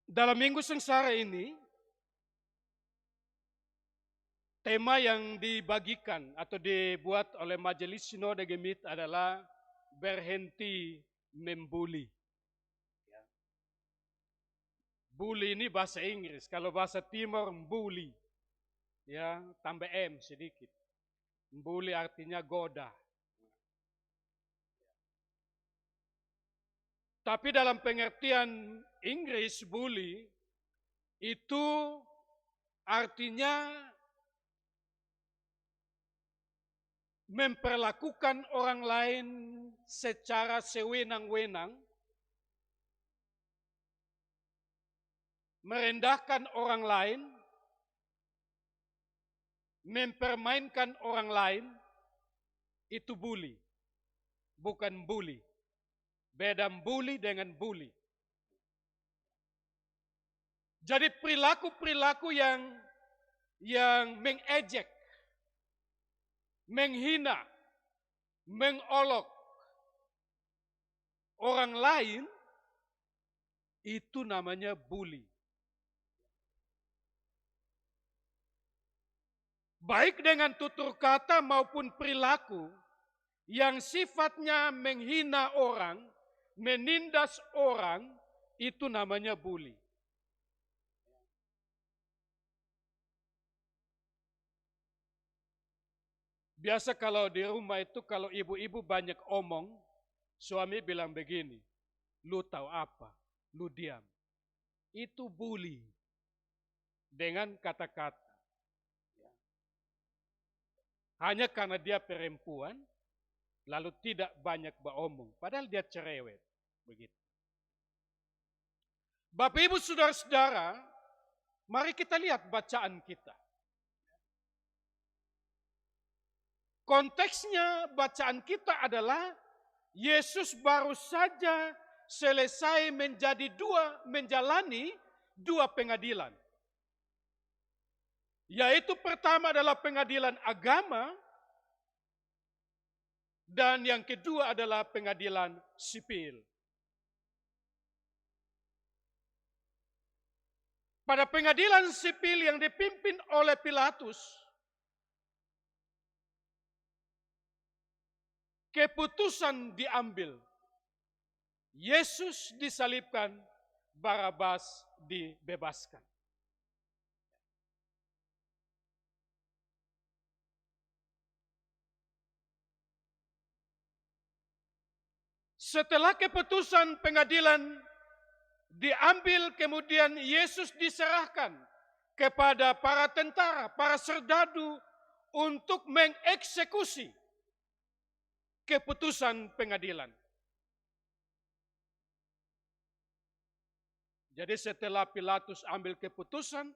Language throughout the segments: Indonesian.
Dalam Minggu Sengsara ini, tema yang dibagikan atau dibuat oleh Majelis Sinode Gemit adalah berhenti membuli. Ya. Bully ini bahasa Inggris, kalau bahasa Timur bully, ya tambah M sedikit. Bully artinya goda. Tapi dalam pengertian Inggris bully itu artinya memperlakukan orang lain secara sewenang-wenang, merendahkan orang lain, mempermainkan orang lain, itu bully, bukan bully. Beda bully dengan bully. Jadi perilaku-perilaku yang mengejek, menghina, mengolok orang lain, itu namanya bully. Baik dengan tutur kata maupun perilaku yang sifatnya menghina orang, menindas orang, itu namanya bully. Biasa kalau di rumah itu kalau ibu-ibu banyak omong, suami bilang begini, lu tahu apa? Lu diam. Itu bully. Dengan kata-kata. Hanya karena dia perempuan, lalu tidak banyak beromong. Padahal dia cerewet. Begitu. Bapak Ibu Saudara-saudara, mari kita lihat bacaan kita. Konteksnya bacaan kita adalah Yesus baru saja selesai menjalani dua pengadilan. Yaitu pertama adalah pengadilan agama dan yang kedua adalah pengadilan sipil. Pada pengadilan sipil yang dipimpin oleh Pilatus, keputusan diambil. Yesus disalibkan, Barabas dibebaskan. Setelah keputusan pengadilan diambil, kemudian Yesus diserahkan kepada para tentara, para serdadu untuk mengeksekusi keputusan pengadilan. Jadi setelah Pilatus ambil keputusan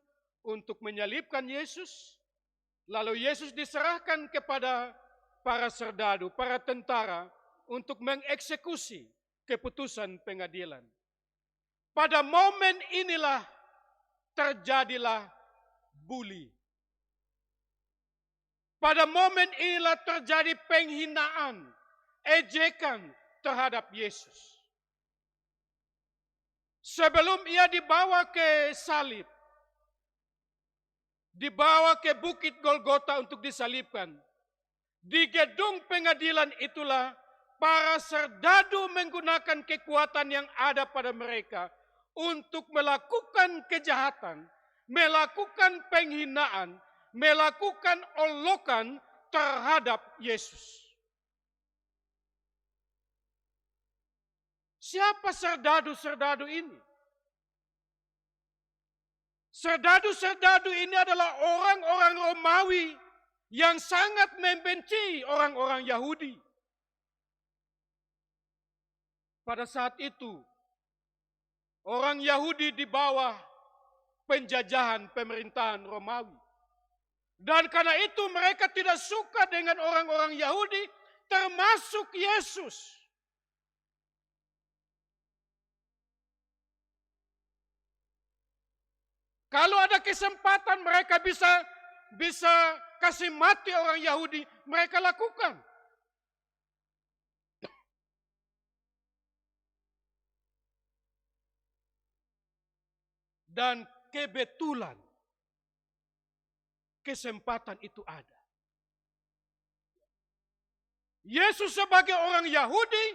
untuk menyalibkan Yesus, lalu Yesus diserahkan kepada para serdadu, para tentara untuk mengeksekusi keputusan pengadilan. Pada momen inilah terjadilah bully. Pada momen inilah terjadi penghinaan, ejekan terhadap Yesus. Sebelum ia dibawa ke salib, dibawa ke bukit Golgota untuk disalibkan, di gedung pengadilan itulah para serdadu menggunakan kekuatan yang ada pada mereka untuk melakukan kejahatan, melakukan penghinaan, melakukan olokan terhadap Yesus. Siapa serdadu-serdadu ini? Serdadu-serdadu ini adalah orang-orang Romawi yang sangat membenci orang-orang Yahudi. Pada saat itu, orang Yahudi di bawah penjajahan pemerintahan Romawi. Dan karena itu mereka tidak suka dengan orang-orang Yahudi, termasuk Yesus. Kalau ada kesempatan mereka bisa kasih mati orang Yahudi, mereka lakukan. Dan kebetulan kesempatan itu ada. Yesus sebagai orang Yahudi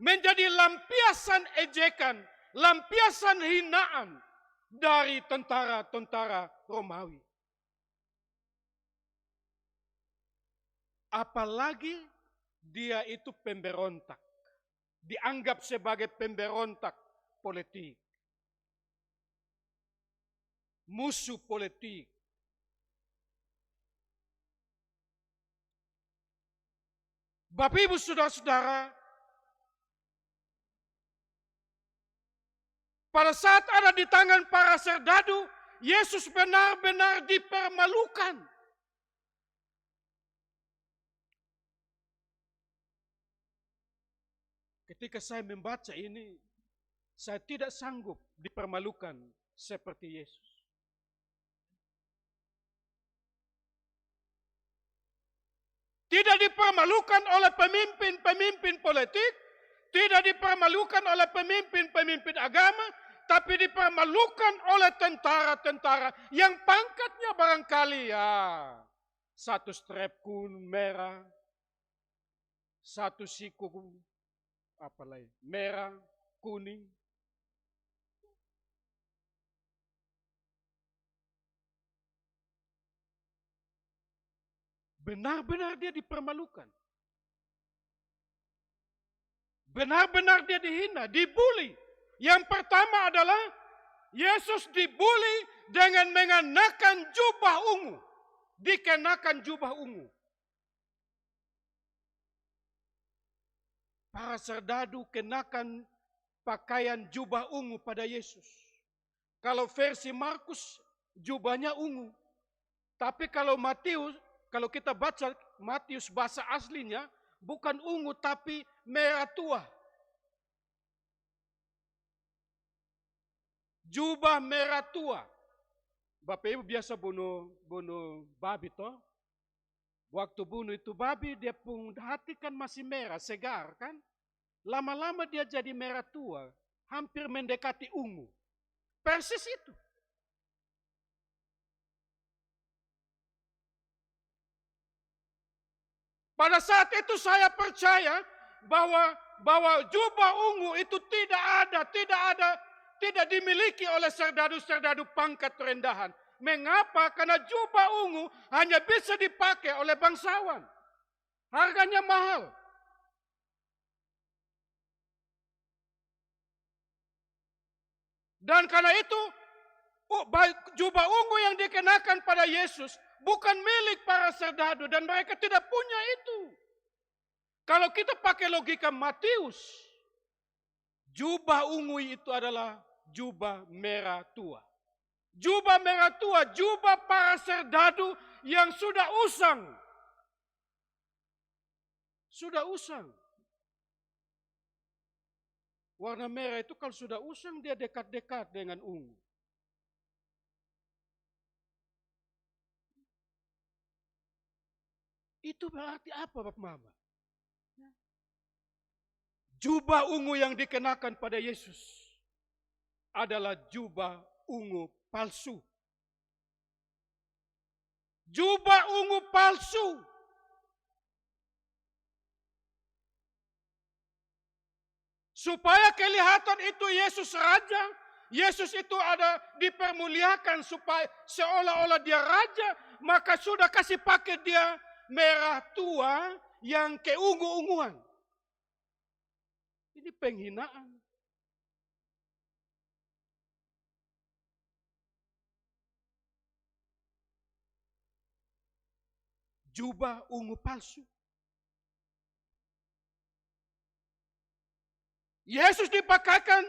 menjadi lampiasan ejekan, lampiasan hinaan dari tentara-tentara Romawi. Apalagi dia itu pemberontak, dianggap sebagai pemberontak politik, musuh politik. Bapak Ibu saudara-saudara, pada saat ada di tangan para serdadu, Yesus benar-benar dipermalukan. Ketika saya membaca ini, saya tidak sanggup dipermalukan seperti Yesus. Tidak dipermalukan oleh pemimpin-pemimpin politik, tidak dipermalukan oleh pemimpin-pemimpin agama, tapi dipermalukan oleh tentara-tentara yang pangkatnya barangkali satu strap kun merah, satu siku merah, kuning. Benar-benar dia dipermalukan. Benar-benar dia dihina, dibuli. Yang pertama adalah Yesus dibuli dengan mengenakan jubah ungu. Dikenakan jubah ungu. Para serdadu kenakan pakaian jubah ungu pada Yesus. Kalau versi Markus, jubahnya ungu. Tapi kalau Matius, kalau kita baca Matius bahasa aslinya, bukan ungu tapi merah tua. Jubah merah tua. Bapak Ibu biasa bunuh babi toh. Waktu bunuh itu babi, dia pun hati kan masih merah, segar kan. Lama-lama dia jadi merah tua, hampir mendekati ungu. Persis itu. Pada saat itu saya percaya bahwa jubah ungu itu tidak dimiliki oleh serdadu-serdadu pangkat rendahan. Mengapa? Karena jubah ungu hanya bisa dipakai oleh bangsawan. Harganya mahal. Dan karena itu, jubah ungu yang dikenakan pada Yesus bukan milik para serdadu dan mereka tidak punya itu. Kalau kita pakai logika Matius, jubah ungu itu adalah jubah merah tua. Jubah merah tua, jubah para serdadu yang sudah usang. Sudah usang. Warna merah itu kalau sudah usang dia dekat-dekat dengan ungu. Itu berarti apa Bapak Mama? Jubah ungu yang dikenakan pada Yesus adalah jubah ungu palsu. Jubah ungu palsu. Supaya kelihatan itu Yesus raja, Yesus itu ada dipermuliakan supaya seolah-olah dia raja, maka sudah kasih pakai dia merah tua yang keungu-unguan. Ini penghinaan. Jubah ungu palsu. Yesus dipakaikan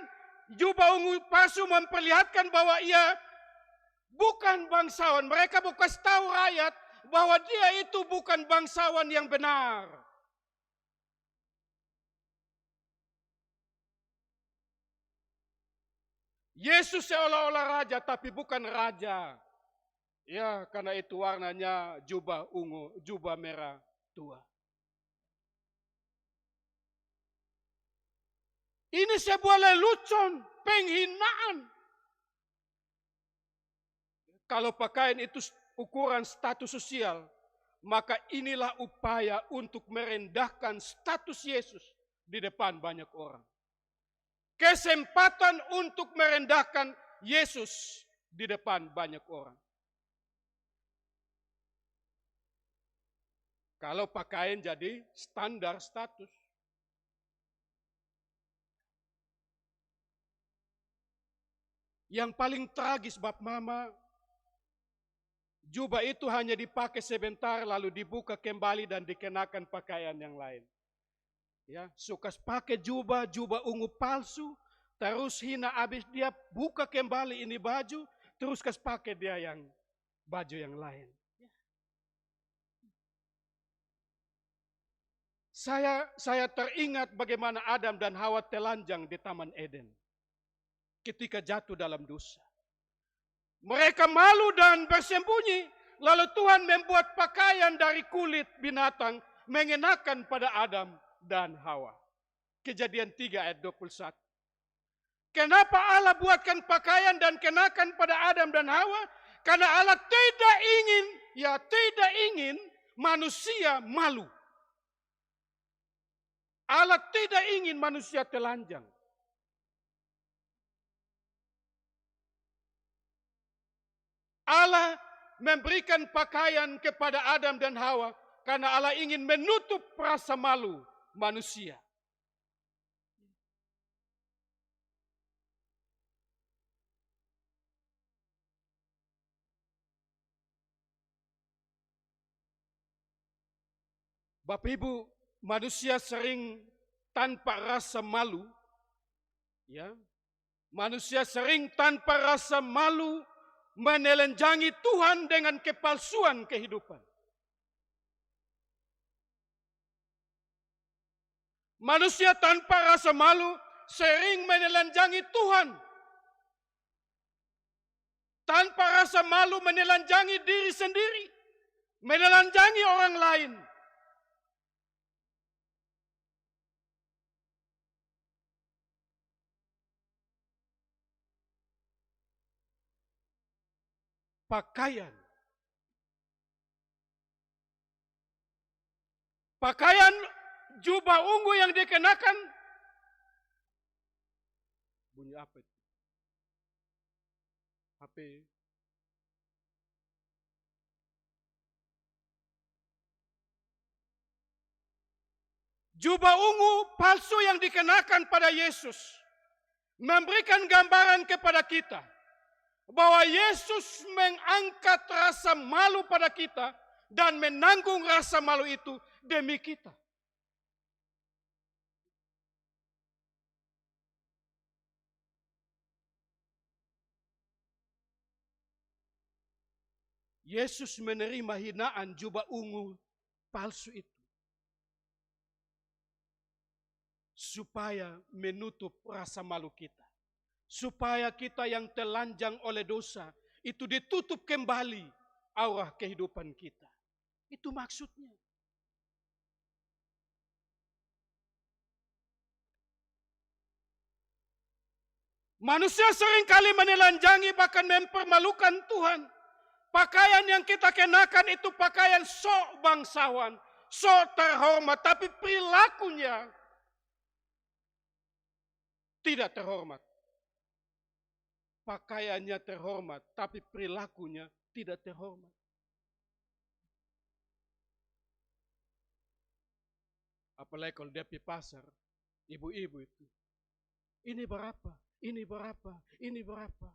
jubah ungu palsu memperlihatkan bahwa ia bukan bangsawan. Mereka bukan tahu rakyat bahwa dia itu bukan bangsawan yang benar. Yesus seolah-olah raja tapi bukan raja. Ya, karena itu warnanya jubah ungu, jubah merah tua. Ini sebuah lelucon, penghinaan. Kalau pakaian itu ukuran status sosial, maka inilah upaya untuk merendahkan status Yesus di depan banyak orang. Kesempatan untuk merendahkan Yesus di depan banyak orang. Kalau pakaian jadi standar status. Yang paling tragis bab mama, jubah itu hanya dipakai sebentar lalu dibuka kembali dan dikenakan pakaian yang lain. Ya, suka pakai jubah ungu palsu, terus hina habis dia buka kembali ini baju, terus pakai dia yang baju yang lain. Saya teringat bagaimana Adam dan Hawa telanjang di Taman Eden ketika jatuh dalam dosa. Mereka malu dan bersembunyi, lalu Tuhan membuat pakaian dari kulit binatang mengenakan pada Adam dan Hawa. Kejadian 3 ayat 21. Kenapa Allah buatkan pakaian dan kenakan pada Adam dan Hawa? Karena Allah tidak ingin manusia malu. Allah tidak ingin manusia telanjang. Allah memberikan pakaian kepada Adam dan Hawa karena Allah ingin menutup rasa malu manusia. Bapak Ibu, manusia sering tanpa rasa malu, ya. Manusia sering tanpa rasa malu menelanjangi Tuhan dengan kepalsuan kehidupan. Manusia tanpa rasa malu sering menelanjangi Tuhan. Tanpa rasa malu menelanjangi diri sendiri, menelanjangi orang lain. Pakaian jubah ungu yang dikenakan. Bunyi apa itu? HP. Jubah ungu palsu yang dikenakan pada Yesus memberikan gambaran kepada kita bahwa Yesus mengangkat rasa malu pada kita dan menanggung rasa malu itu demi kita. Yesus menerima hinaan jubah ungu palsu itu supaya menutup rasa malu kita. Supaya kita yang telanjang oleh dosa itu ditutup kembali aura kehidupan kita. Itu maksudnya. Manusia seringkali menelanjangi bahkan mempermalukan Tuhan. Pakaian yang kita kenakan itu pakaian sok bangsawan, sok terhormat, tapi perilakunya tidak terhormat. Pakaiannya terhormat, tapi perilakunya tidak terhormat. Apalagi kalau dia pergi pasar, ibu-ibu itu. Ini berapa? Ini berapa? Ini berapa?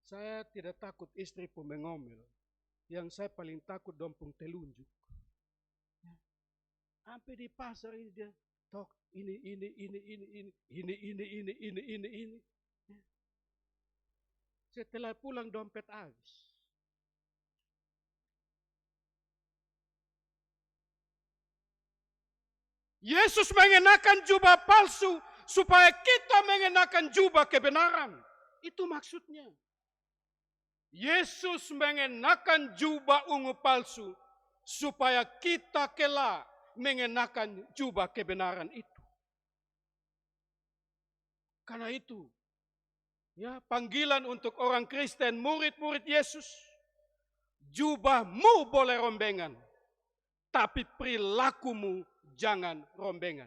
Saya tidak takut istri pun mengomel. Yang saya paling takut dompung telunjuk. Sampai di pasar ini dia tok ini. Setelah pulang dompet habis. Yesus mengenakan jubah palsu supaya kita mengenakan jubah kebenaran. Itu maksudnya. Yesus mengenakan jubah ungu palsu supaya kita kelak mengenakan jubah kebenaran itu. Karena itu, Ya, panggilan untuk orang Kristen, murid-murid Yesus. Jubahmu boleh rombengan, tapi perilakumu jangan rombengan.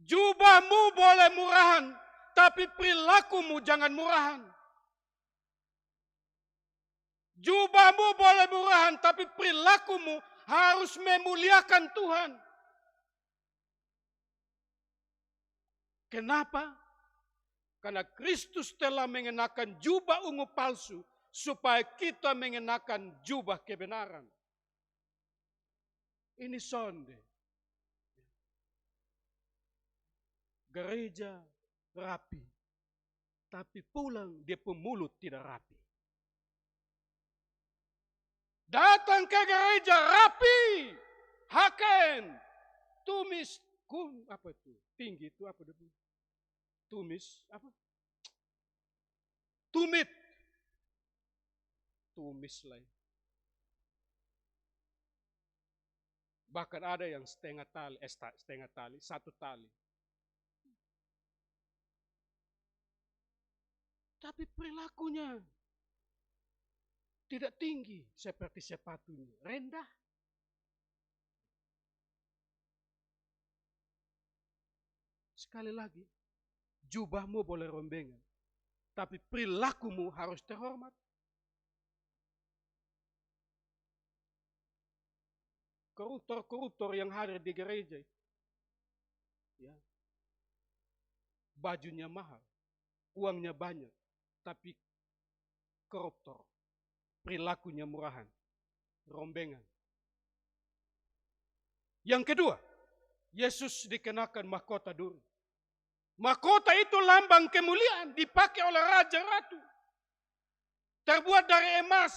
Jubahmu boleh murahan, tapi perilakumu jangan murahan. Jubahmu boleh murahan, tapi perilakumu harus memuliakan Tuhan. Kenapa? Karena Kristus telah mengenakan jubah ungu palsu, supaya kita mengenakan jubah kebenaran. Ini sonde. Gereja rapi, tapi pulang dia pemulut tidak rapi. Datang ke gereja rapi, haken, tumis, apa itu? Tinggi itu apa itu? Tumis, apa? Tumit. Tumis lah. Bahkan ada yang setengah tali, satu tali. Tapi perilakunya tidak tinggi seperti sepatunya, rendah. Sekali lagi, jubahmu boleh rombengan, tapi perilakumu harus terhormat. Koruptor-koruptor yang hadir di gereja, ya, bajunya mahal, uangnya banyak, tapi koruptor, perilakunya murahan, rombengan. Yang kedua, Yesus dikenakan mahkota duri. Mahkota itu lambang kemuliaan, dipakai oleh raja ratu. Terbuat dari emas,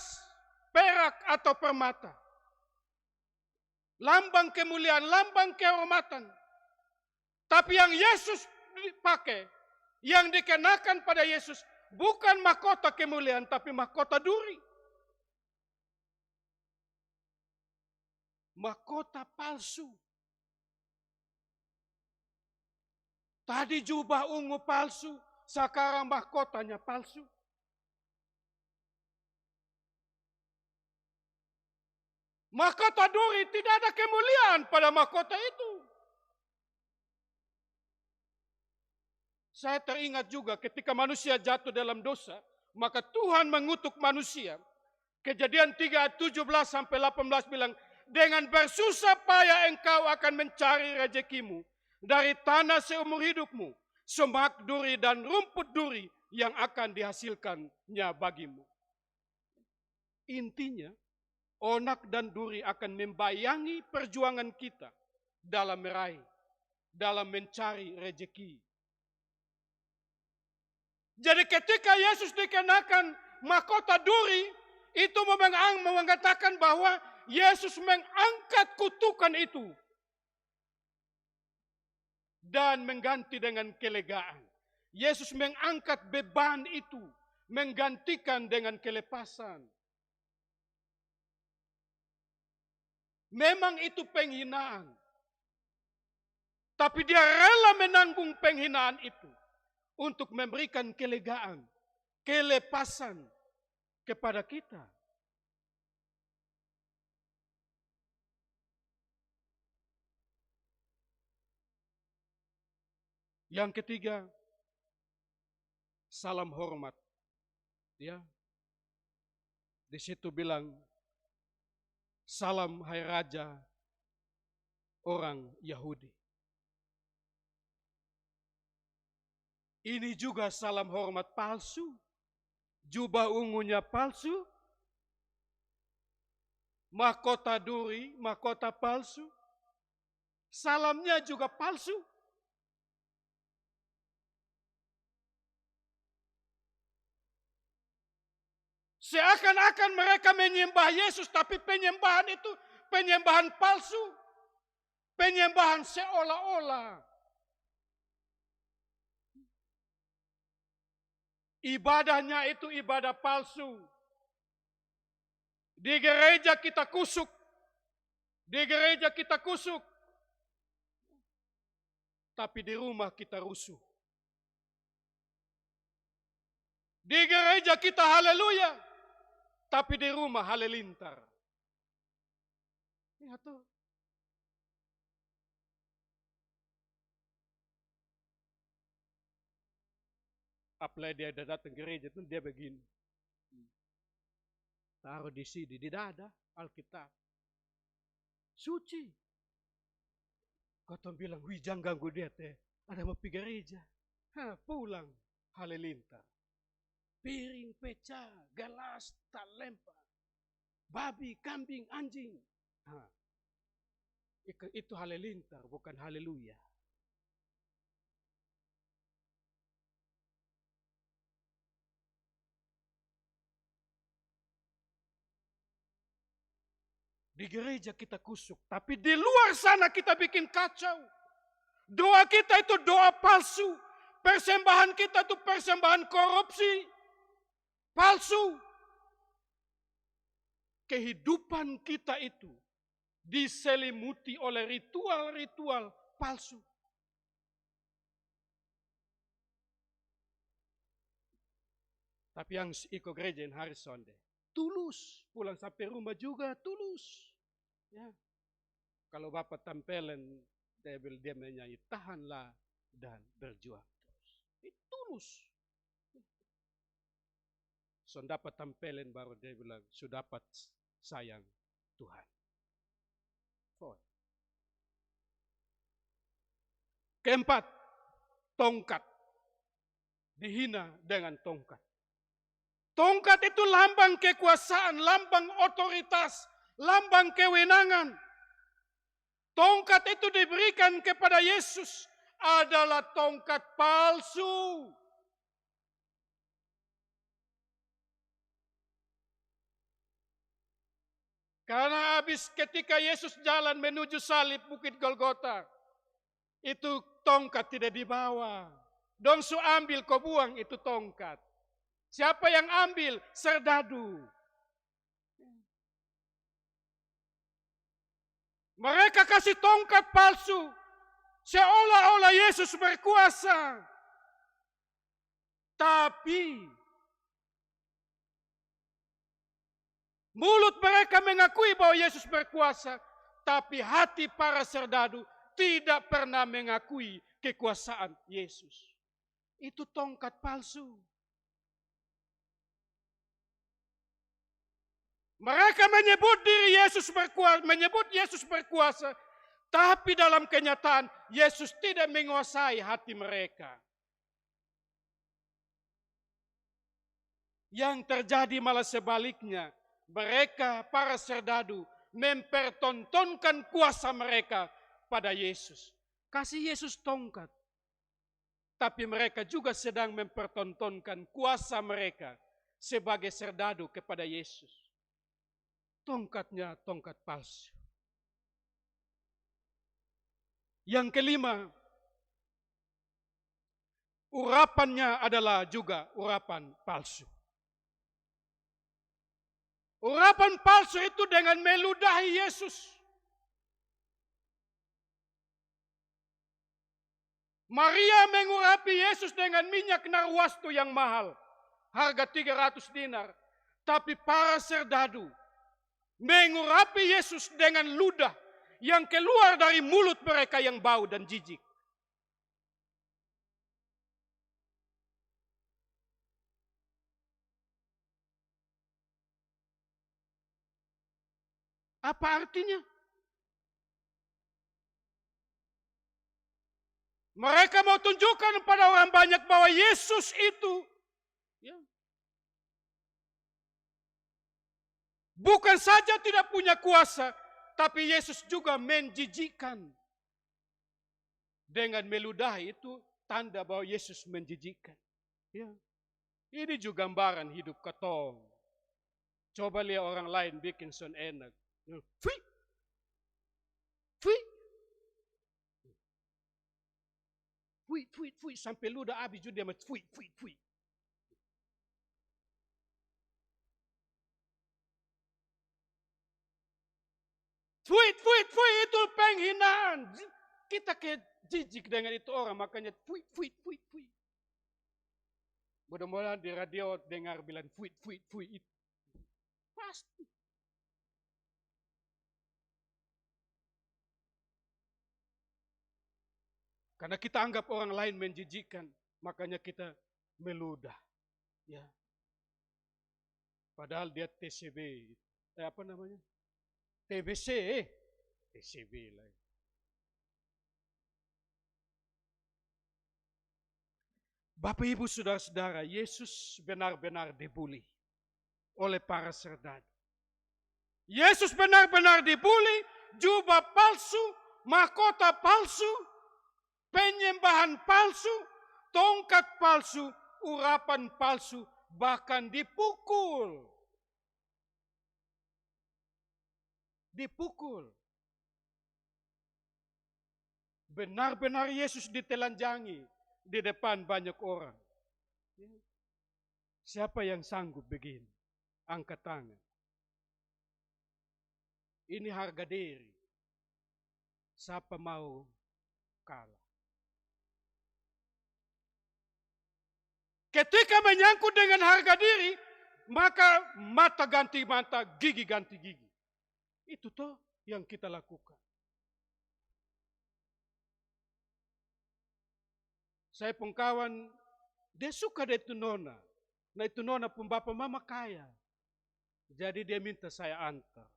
perak atau permata. Lambang kemuliaan, lambang kehormatan. Tapi yang Yesus dipakai, yang dikenakan pada Yesus, bukan mahkota kemuliaan, tapi mahkota duri. Mahkota palsu. Tadi jubah ungu palsu, sekarang mahkotanya palsu. Mahkota duri, tidak ada kemuliaan pada mahkota itu. Saya teringat juga ketika manusia jatuh dalam dosa, maka Tuhan mengutuk manusia. Kejadian 3:17-18 bilang, dengan bersusah payah engkau akan mencari rezekimu dari tanah seumur hidupmu, semak duri dan rumput duri yang akan dihasilkannya bagimu. Intinya, onak dan duri akan membayangi perjuangan kita dalam meraih, dalam mencari rezeki. Jadi ketika Yesus dikenakan mahkota duri, itu mengatakan bahwa Yesus mengangkat kutukan itu dan mengganti dengan kelegaan. Yesus mengangkat beban itu, menggantikan dengan kelepasan. Memang itu penghinaan. Tapi dia rela menanggung penghinaan itu untuk memberikan kelegaan, kelepasan kepada kita. Yang ketiga, salam hormat. Ya. Di situ bilang, salam hai raja orang Yahudi. Ini juga salam hormat palsu. Jubah ungunya palsu. Mahkota duri, mahkota palsu. Salamnya juga palsu. Seakan-akan mereka menyembah Yesus, tapi penyembahan itu penyembahan palsu. Penyembahan seolah-olah. Ibadahnya itu ibadah palsu. Di gereja kita kusuk. Di gereja kita kusuk. Tapi di rumah kita rusuh. Di gereja kita haleluya, tapi di rumah halilintar. Ya tuh. Apalagi dia ada datang gereja tuh dia begini. Taruh di sini, di dada Alkitab. Suci. Kau bilang, wih jangan ganggu dia teh. Ada mau pergi gereja. Pulang halilintar. Piring pecah, gelas tak lempar. Babi, kambing, anjing. Itu halilintar, bukan haleluya. Di gereja kita kusuk, tapi di luar sana kita bikin kacau. Doa kita itu doa palsu. Persembahan kita itu persembahan korupsi. Palsu. Kehidupan kita itu diselimuti oleh ritual-ritual palsu. Tapi yang ikut gereja yang hari Sonde, tulus. Pulang sampai rumah juga tulus. Ya. Kalau Bapak tampilin, dia menyanyi, tahanlah dan berjuang terus. Itu tulus. So dapat tampilin baru dia bilang, sudah dapat sayang Tuhan. Keempat, tongkat. Dihina dengan tongkat. Tongkat itu lambang kekuasaan, lambang otoritas, lambang kewenangan. Tongkat itu diberikan kepada Yesus adalah tongkat palsu. Karena habis ketika Yesus jalan menuju salib Bukit Golgota, itu tongkat tidak dibawa. Dong su ambil kau buang itu tongkat. Siapa yang ambil? Serdadu. Mereka kasih tongkat palsu. Seolah-olah Yesus berkuasa. Tapi mulut mereka mengakui bahwa Yesus berkuasa. Tapi hati para serdadu tidak pernah mengakui kekuasaan Yesus. Itu tongkat palsu. Mereka menyebut diri Yesus berkuasa, menyebut Yesus berkuasa, tapi dalam kenyataan Yesus tidak menguasai hati mereka. Yang terjadi malah sebaliknya, mereka para serdadu mempertontonkan kuasa mereka pada Yesus. Kasih Yesus tongkat, tapi mereka juga sedang mempertontonkan kuasa mereka sebagai serdadu kepada Yesus. Tongkatnya tongkat palsu. Yang kelima, urapannya adalah juga urapan palsu. Urapan palsu itu dengan meludahi Yesus. Maria mengurapi Yesus dengan minyak narwastu yang mahal. Harga 300 dinar. Tapi para serdadu mengurapi Yesus dengan ludah yang keluar dari mulut mereka yang bau dan jijik. Apa artinya? Mereka mau tunjukkan pada orang banyak bahwa Yesus itu bukan saja tidak punya kuasa, tapi Yesus juga menjijikkan. Dengan meludahi itu tanda bahwa Yesus menjijikkan. Ya. Ini juga gambaran hidup katong. Coba lihat orang lain bikin son enak. Fui. Fui. Fui, fui, fui. Sampai ludah habis juga dia fui, fui, fui. Fui, fui, fui. Itu penghinaan. Kita kayak jijik dengan itu orang. Makanya fui, fui, fui, fui. Mudah-mudahan di radio dengar bilang fuit, fuit, fuit. Pasti. Karena kita anggap orang lain menjijikan, makanya kita meludah. Ya. Padahal dia TCB. Apa namanya? TBC. TCB lah. Bapak Ibu Saudara-saudara, Yesus benar-benar dibuli oleh para serdadu. Yesus benar-benar dibuli, jubah palsu, mahkota palsu, penyembahan palsu, tongkat palsu, urapan palsu, bahkan dipukul. Dipukul. Benar-benar Yesus ditelanjangi di depan banyak orang. Siapa yang sanggup begini? Angkat tangan. Ini harga diri. Siapa mau kalah? Ketika menyangkut dengan harga diri, maka mata ganti mata, gigi ganti gigi. Itu toh yang kita lakukan. Saya pun kawan, dia suka dia itu nona. Nah itu nona pun bapak mama kaya. Jadi dia minta saya antar.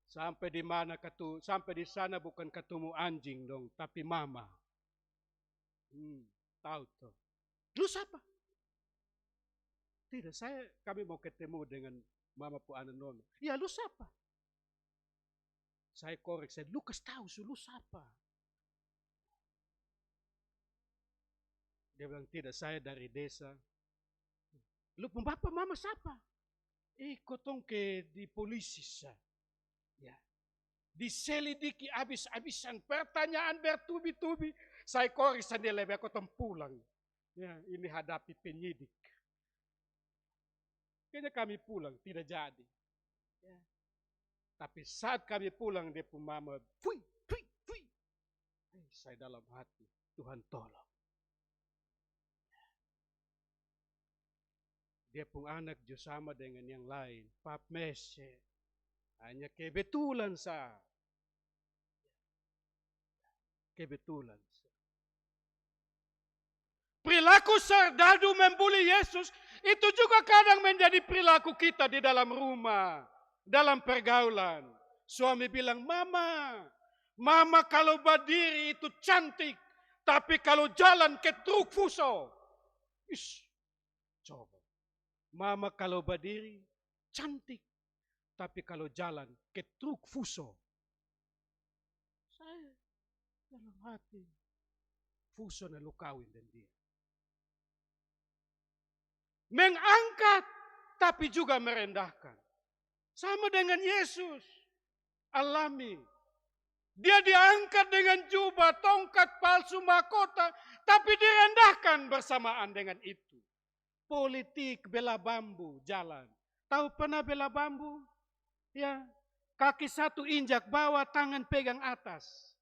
Sampai di mana sampai di sana bukan ketemu anjing dong, tapi mama. Tahu tuh. Lu siapa? Tidak, kami mau ketemu dengan mama pu anak nona. Ya lu siapa? Saya korek, lu kasih tahu lu siapa? Dia bilang, tidak, saya dari desa. Lu bapak mama siapa? Kotong ke di polisi sah. Ya. Diselidiki habis-habisan, pertanyaan bertubi-tubi. Saya korek sendiri lebih kotong pulang. Ya, ini hadapi penyidik. Kayaknya kami pulang, tidak jadi. Ya. Tapi saat kami pulang, dia pun mama, fui. Saya dalam hati, Tuhan tolong. Dia pun anak juga sama dengan yang lain. Pap Mesye. Hanya kebetulan sah. Kebetulan sah. Perilaku serdadu membuli Yesus itu juga kadang menjadi perilaku kita di dalam rumah, dalam pergaulan. Suami bilang, mama kalau berdiri itu cantik, tapi kalau jalan ke truk fuso. Coba. Mama kalau berdiri cantik, tapi kalau jalan ke truk fuso. Saya dalam hati, fuso na lu kawin dan dia. Mengangkat, tapi juga merendahkan. Sama dengan Yesus. Alami. Dia diangkat dengan jubah, tongkat palsu, mahkota, tapi direndahkan bersamaan dengan itu. Politik bela bambu jalan. Tahu pernah bela bambu? Ya, kaki satu injak bawah, tangan pegang atas.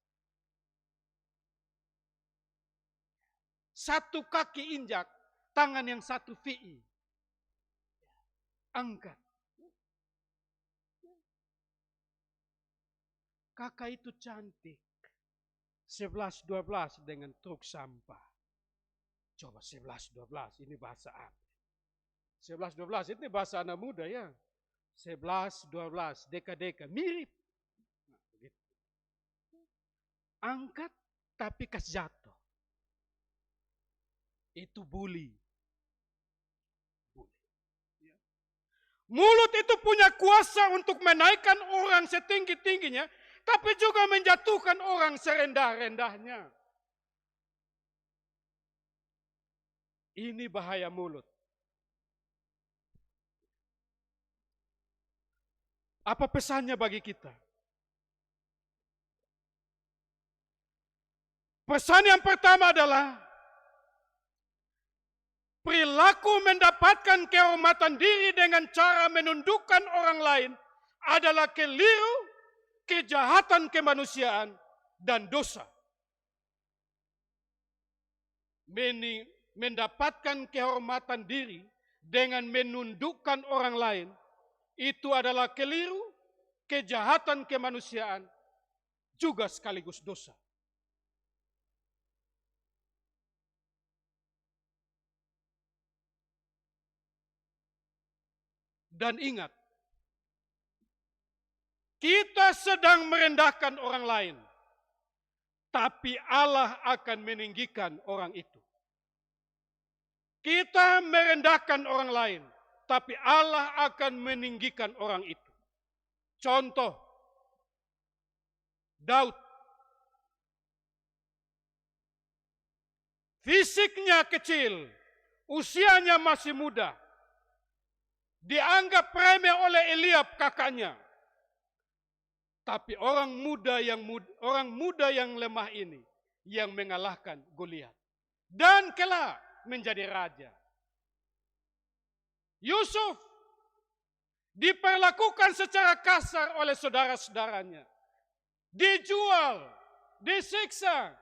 Satu kaki injak, tangan yang satu VI. Angkat. Kakak itu cantik. 11-12 dengan truk sampah. Coba 11-12, ini bahasa apa? 11-12 ini bahasa anak muda ya. 11-12, deka-deka, mirip. Nah, begitu. Angkat tapi kasih jatuh. Itu bully. Ya. Mulut itu punya kuasa untuk menaikkan orang setinggi-tingginya, tapi juga menjatuhkan orang serendah-rendahnya. Ini bahaya mulut. Apa pesannya bagi kita? Pesan yang pertama adalah perilaku mendapatkan kehormatan diri dengan cara menundukkan orang lain adalah keliru, kejahatan kemanusiaan, dan dosa. mendapatkan kehormatan diri dengan menundukkan orang lain, itu adalah keliru, kejahatan kemanusiaan, juga sekaligus dosa. Dan ingat, kita sedang merendahkan orang lain, tapi Allah akan meninggikan orang itu. Kita merendahkan orang lain, tapi Allah akan meninggikan orang itu. Contoh, Daud. Fisiknya kecil, usianya masih muda. Dianggap remeh oleh Eliab kakaknya. Tapi orang muda yang lemah ini yang mengalahkan Goliat dan kelak menjadi raja. Yusuf diperlakukan secara kasar oleh saudara-saudaranya. Dijual, disiksa.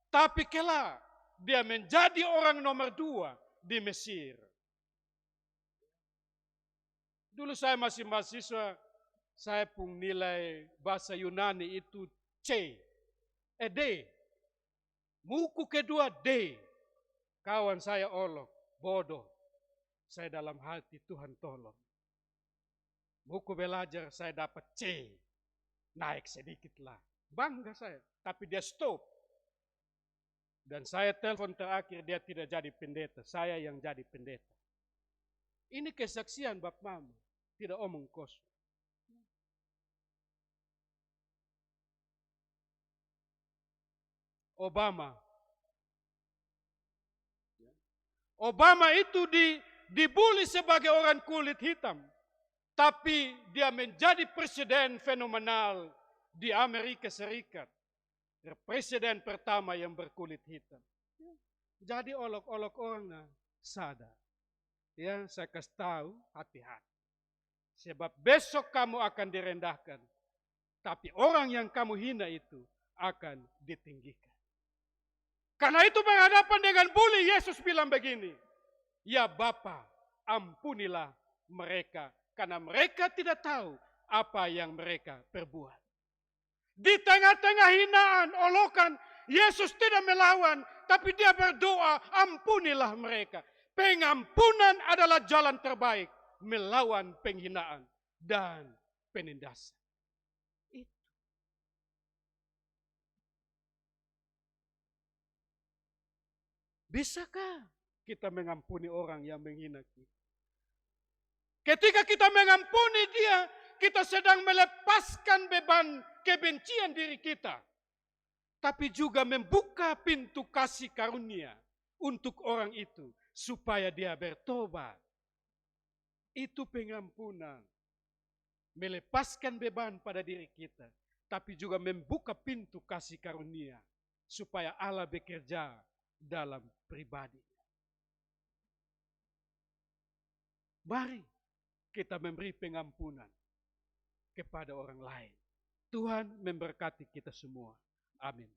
Tapi kelak dia menjadi orang nomor 2 di Mesir. Dulu saya masih mahasiswa, saya pun nilai bahasa Yunani itu C, D. Buku kedua D. Kawan saya olok, bodoh. Saya dalam hati, Tuhan tolong. Buku belajar saya dapat C. Naik sedikit lah. Bangga saya. Tapi dia stop. Dan saya telepon terakhir, dia tidak jadi pendeta. Saya yang jadi pendeta. Ini kesaksian Bapak Mama. Tidak omong kosong. Obama itu dibully sebagai orang kulit hitam. Tapi dia menjadi presiden fenomenal di Amerika Serikat. Presiden pertama yang berkulit hitam. Jadi olok-olok orang sadar. Ya, saya kasih tahu, hati-hati. Sebab besok kamu akan direndahkan. Tapi orang yang kamu hina itu akan ditinggikan. Karena itu berhadapan dengan bully, Yesus bilang begini. Ya Bapa, ampunilah mereka. Karena mereka tidak tahu apa yang mereka perbuat. Di tengah-tengah hinaan, olokan, Yesus tidak melawan. Tapi dia berdoa, ampunilah mereka. Pengampunan adalah jalan terbaik melawan penghinaan dan penindasan. Itu. Bisakah kita mengampuni orang yang menghina kita? Ketika kita mengampuni dia, kita sedang melepaskan beban kebencian diri kita. Tapi juga membuka pintu kasih karunia untuk orang itu supaya dia bertobat. Itu pengampunan. Melepaskan beban pada diri kita. Tapi juga membuka pintu kasih karunia. Supaya Allah bekerja dalam pribadi. Mari kita memberi pengampunan kepada orang lain. Tuhan memberkati kita semua. Amin.